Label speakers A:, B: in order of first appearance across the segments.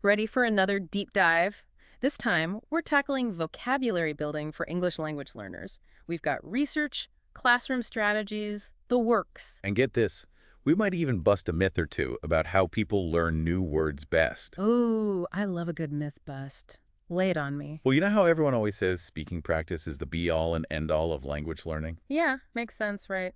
A: Ready for another deep dive? This time, we're tackling vocabulary building for English language learners. We've got research, classroom strategies, the works.
B: And get this, we might even bust a myth or two about how people learn new words best.
A: Ooh, I love a good myth bust. Lay it on me.
B: Well, you know how everyone always says speaking practice is the be-all and end-all of language learning?
A: Yeah, makes sense, right?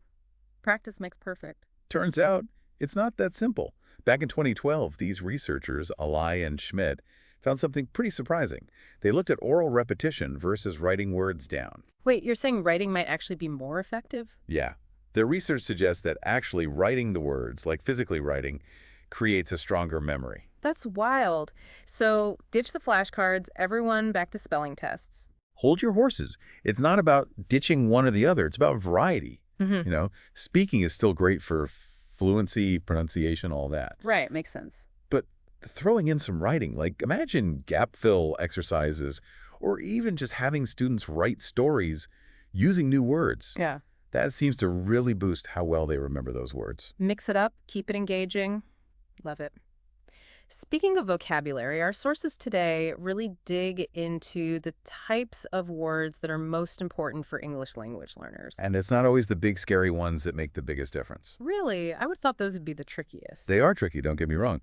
A: Practice makes perfect.
B: Turns out, it's not that simple. Back in 2012, these researchers, Alai and Schmidt, found something pretty surprising. They looked at oral repetition versus writing words down.
A: Wait, you're saying writing might actually be more effective?
B: Yeah. Their research suggests that actually writing the words, like physically writing, creates a stronger memory.
A: That's wild. So, ditch the flashcards, everyone back to spelling tests.
B: Hold your horses. It's not about ditching one or the other. It's about variety.
A: Mm-hmm.
B: Speaking is still great for fluency, pronunciation, all that.
A: Right, makes sense.
B: But throwing in some writing, like imagine gap fill exercises, or even just having students write stories using new words.
A: Yeah.
B: That seems to really boost how well they remember those words.
A: Mix it up, keep it engaging. Love it. Speaking of vocabulary, our sources today really dig into the types of words that are most important for English language learners.
B: And it's not always the big, scary ones that make the biggest difference.
A: Really, I would have thought those would be the trickiest.
B: They are tricky, don't get me wrong.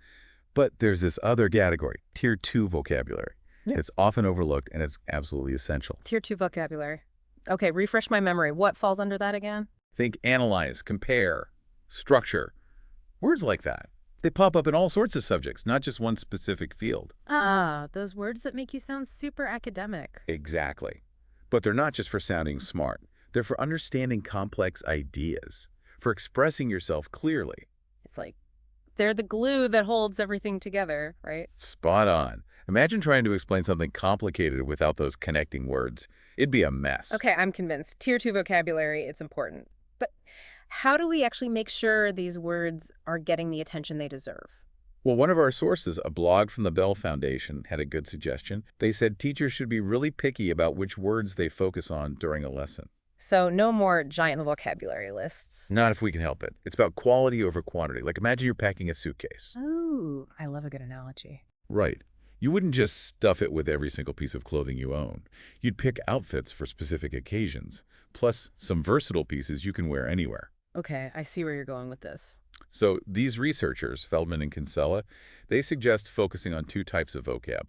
B: But there's this other category, Tier 2 vocabulary.
A: Yeah.
B: It's often overlooked, and it's absolutely essential.
A: Tier 2 vocabulary. Okay, refresh my memory. What falls under that again?
B: Think analyze, compare, structure. Words like that. They pop up in all sorts of subjects, not just one specific field.
A: Ah, those words that make you sound super academic.
B: Exactly. But they're not just for sounding smart. They're for understanding complex ideas, for expressing yourself clearly.
A: It's like they're the glue that holds everything together, right?
B: Spot on. Imagine trying to explain something complicated without those connecting words. It'd be a mess.
A: Okay, I'm convinced. Tier 2 vocabulary, it's important. But how do we actually make sure these words are getting the attention they deserve?
B: Well, one of our sources, a blog from the Bell Foundation, had a good suggestion. They said teachers should be really picky about which words they focus on during a lesson.
A: So no more giant vocabulary lists.
B: Not if we can help it. It's about quality over quantity. Like imagine you're packing a suitcase.
A: Ooh, I love a good analogy.
B: Right. You wouldn't just stuff it with every single piece of clothing you own. You'd pick outfits for specific occasions, plus some versatile pieces you can wear anywhere.
A: Okay, I see where you're going with this.
B: So these researchers, Feldman and Kinsella, they suggest focusing on two types of vocab,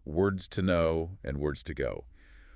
B: words to know and words to go.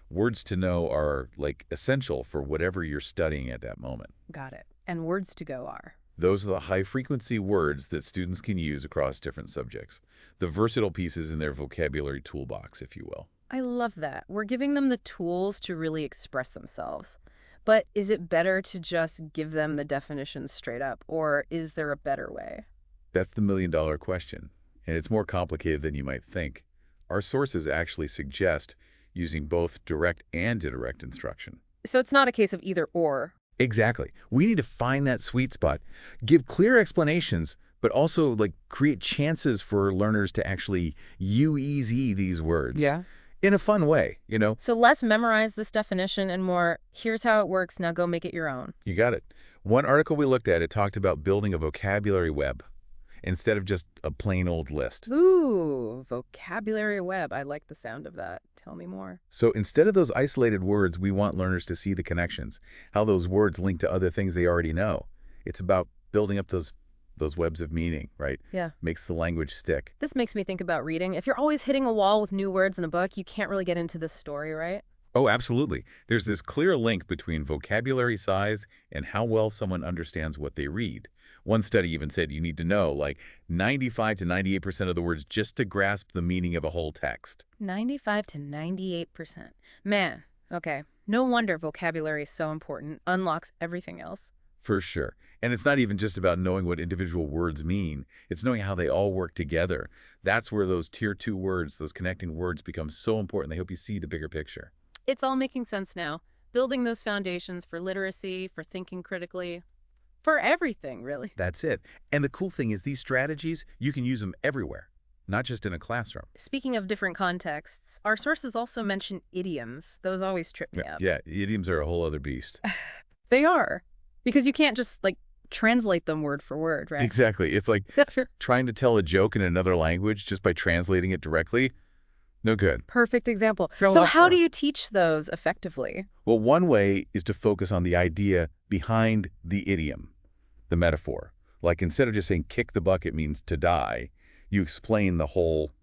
B: Words to know are like essential for whatever you're studying at that moment.
A: Got it. And words to go are.
B: Those are the high-frequency words that students can use across different subjects, the versatile pieces in their vocabulary toolbox, if you will.
A: I love that. We're giving them the tools to really express themselves. But is it better to just give them the definitions straight up, or is there a better way?
B: That's the million-dollar question, and it's more complicated than you might think. Our sources actually suggest using both direct and indirect instruction.
A: So it's not a case of either or.
B: Exactly. We need to find that sweet spot, give clear explanations, but also create chances for learners to actually use these words.
A: Yeah.
B: In a fun way,
A: So less memorize this definition and more, here's how it works, now go make it your own.
B: You got it. One article we looked at, it talked about building a vocabulary web instead of just a plain old list.
A: Ooh, vocabulary web. I like the sound of that. Tell me more.
B: So instead of those isolated words, we want learners to see the connections, how those words link to other things they already know. It's about building up those webs of meaning, right?
A: Yeah.
B: Makes the language stick.
A: This makes me think about reading. If you're always hitting a wall with new words in a book, you can't really get into this story, right?
B: Oh, absolutely. There's this clear link between vocabulary size and how well someone understands what they read. One study even said you need to know 95 to 98% of the words just to grasp the meaning of a whole text.
A: 95 to 98%. Man, okay. No wonder vocabulary is so important. Unlocks everything else.
B: For sure. And it's not even just about knowing what individual words mean. It's knowing how they all work together. That's where those tier 2 words, those connecting words become so important. They help you see the bigger picture.
A: It's all making sense now. Building those foundations for literacy, for thinking critically, for everything, really.
B: That's it. And the cool thing is these strategies, you can use them everywhere, not just in a classroom.
A: Speaking of different contexts, our sources also mention idioms. Those always trip me up.
B: Yeah, idioms are a whole other beast.
A: They are. Because you can't just, translate them word for word, right?
B: Exactly. It's like trying to tell a joke in another language just by translating it directly. No good.
A: Perfect example.
B: Got a
A: So
B: lot
A: how do
B: for.
A: you teach those effectively?
B: Well, one way is to focus on the idea behind the idiom, the metaphor. Like instead of just saying kick the bucket means to die, you explain the whole,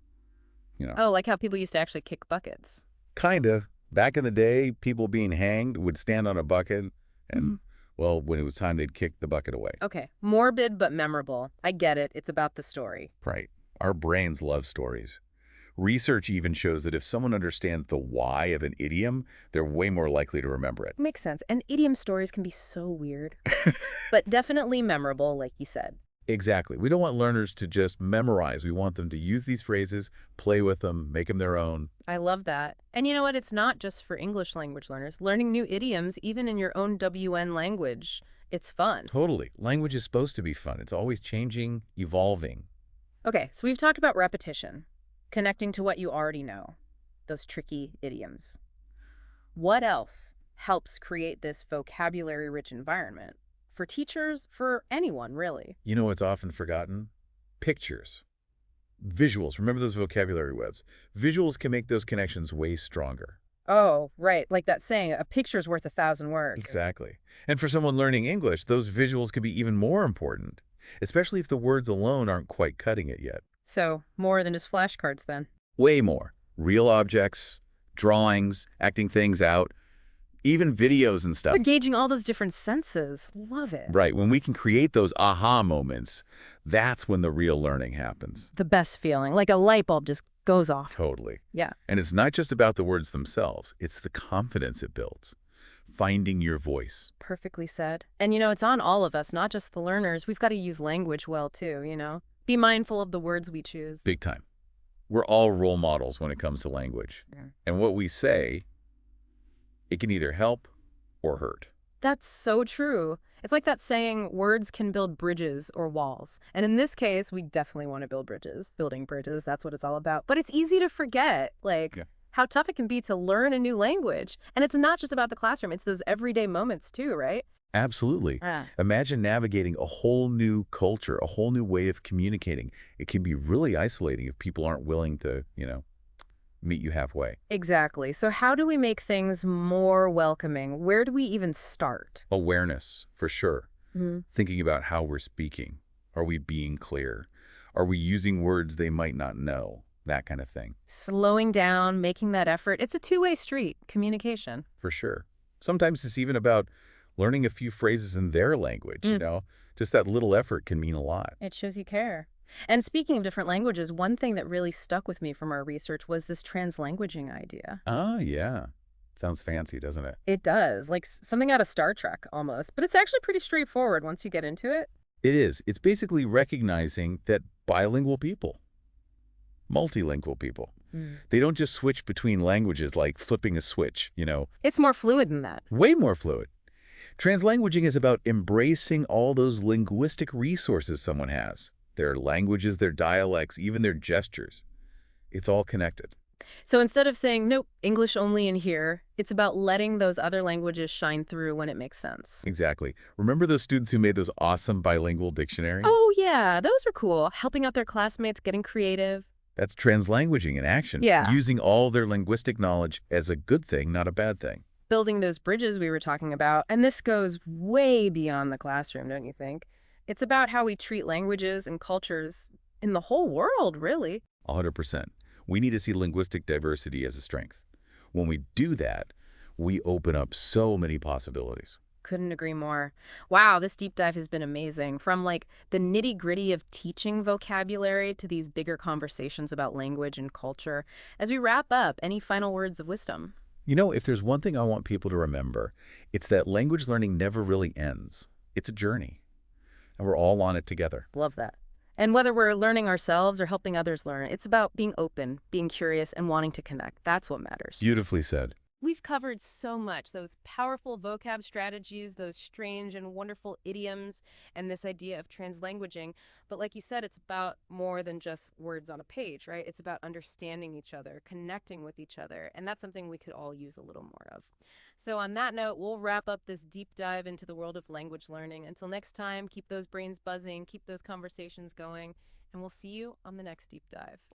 B: you know,
A: Oh, like how people used to actually kick buckets.
B: kind of. Back in the day, people being hanged would stand on a bucket and,
A: Mhm.
B: well, when it was time, they'd kick the bucket away.
A: Okay, morbid but memorable. I get it. It's about the story.
B: Right. Our brains love stories. Research even shows that if someone understands the why of an idiom, they're way more likely to remember it.
A: Makes sense. And idiom stories can be so weird, but definitely memorable, like you said.
B: Exactly. We don't want learners to just memorize. We want them to use these phrases, play with them, make them their own.
A: I love that. And you know what? It's not just for English language learners. Learning new idioms, even in your own WN language, it's fun.
B: Totally. Language is supposed to be fun. It's always changing, evolving.
A: Okay, so we've talked about repetition, connecting to what you already know, those tricky idioms. What else helps create this vocabulary-rich environment? For teachers, for anyone, really.
B: You know what's often forgotten? Pictures. Visuals. Remember those vocabulary webs? Visuals can make those connections way stronger.
A: Oh, right. Like that saying, a picture's worth 1,000 words.
B: Exactly. And for someone learning English, those visuals could be even more important, especially if the words alone aren't quite cutting it yet.
A: So, more than just flashcards then.
B: Way more. Real objects, drawings, acting things out, even videos and stuff.
A: Engaging all those different senses. Love it.
B: Right. When we can create those aha moments, that's when the real learning happens.
A: The best feeling, like a light bulb just goes off.
B: Totally.
A: Yeah.
B: And it's not just about the words themselves. It's the confidence it builds. Finding your voice.
A: Perfectly said. And you know, it's on all of us, not just the learners. We've got to use language well too, you know? Be mindful of the words we choose.
B: Big time. We're all role models when it comes to language.
A: Yeah.
B: And what we say, it can either help or hurt.
A: That's so true. It's like that saying, words can build bridges or walls. And in this case, we definitely want to build bridges. Building bridges, that's what it's all about. But it's easy to forget, like,
B: Yeah.
A: how tough it can be to learn a new language. And it's not just about the classroom. It's those everyday moments too, right?
B: Absolutely.
A: Ah.
B: Imagine navigating a whole new culture, a whole new way of communicating. It can be really isolating if people aren't willing to, meet you halfway.
A: Exactly. So how do we make things more welcoming? Where do we even start?
B: Awareness, for sure.
A: Mhm.
B: Thinking about how we're speaking. Are we being clear? Are we using words they might not know? That kind of thing.
A: Slowing down, making that effort. It's a two-way street, communication.
B: For sure. Sometimes it's even about learning a few phrases in their language, Just that little effort can mean a lot.
A: It shows you care. And speaking of different languages, one thing that really stuck with me from our research was this translanguaging idea.
B: Ah, yeah. Sounds fancy, doesn't it?
A: It does, like something out of Star Trek almost, but it's actually pretty straightforward once you get into it.
B: It is. It's basically recognizing that bilingual people, multilingual people, they don't just switch between languages like flipping a switch.
A: It's more fluid than that.
B: Way more fluid. Translanguaging is about embracing all those linguistic resources someone has. Their languages, their dialects, even their gestures. It's all connected.
A: So instead of saying, nope, English only in here, it's about letting those other languages shine through when it makes sense.
B: Exactly. Remember those students who made those awesome bilingual dictionaries?
A: Oh, yeah, those were cool. Helping out their classmates, getting creative.
B: That's translanguaging in action.
A: Yeah.
B: Using all their linguistic knowledge as a good thing, not a bad thing.
A: Building those bridges we were talking about. And this goes way beyond the classroom, don't you think? It's about how we treat languages and cultures in the whole world, really.
B: 100%. We need to see linguistic diversity as a strength. When we do that, we open up so many possibilities.
A: Couldn't agree more. Wow, this deep dive has been amazing. From like the nitty-gritty of teaching vocabulary to these bigger conversations about language and culture. As we wrap up, any final words of wisdom?
B: If there's one thing I want people to remember, it's that language learning never really ends. It's a journey, and we're all on it together.
A: Love that. And whether we're learning ourselves or helping others learn, it's about being open, being curious, and wanting to connect. That's what matters.
B: Beautifully said.
A: We've covered so much, those powerful vocab strategies, those strange and wonderful idioms, and this idea of translanguaging. But like you said, it's about more than just words on a page, right? It's about understanding each other, connecting with each other, and that's something we could all use a little more of. So on that note, we'll wrap up this deep dive into the world of language learning. Until next time, keep those brains buzzing, keep those conversations going, and we'll see you on the next deep dive.